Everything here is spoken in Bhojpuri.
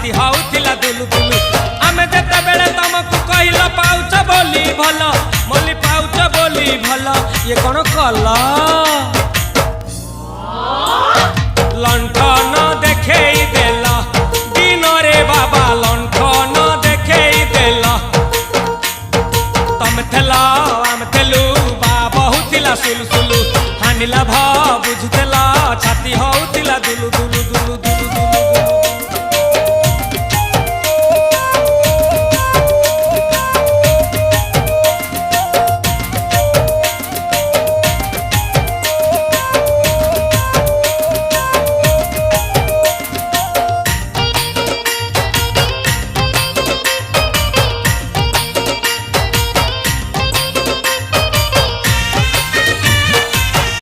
छाती होउथिला दुलु दुलु आमे जेते बेले तुमको कहिला पाउच बोली भल मोली पाउच बोली भल ये कोन कला लंठन देखेई देला दिन रे बाबा लंठन देखेई देला तम थेला आम थेलु बाबा हुथिला सुलु सुलु हानिला भा बुझतेला छाती होउथिला दुलु दुलु दुलु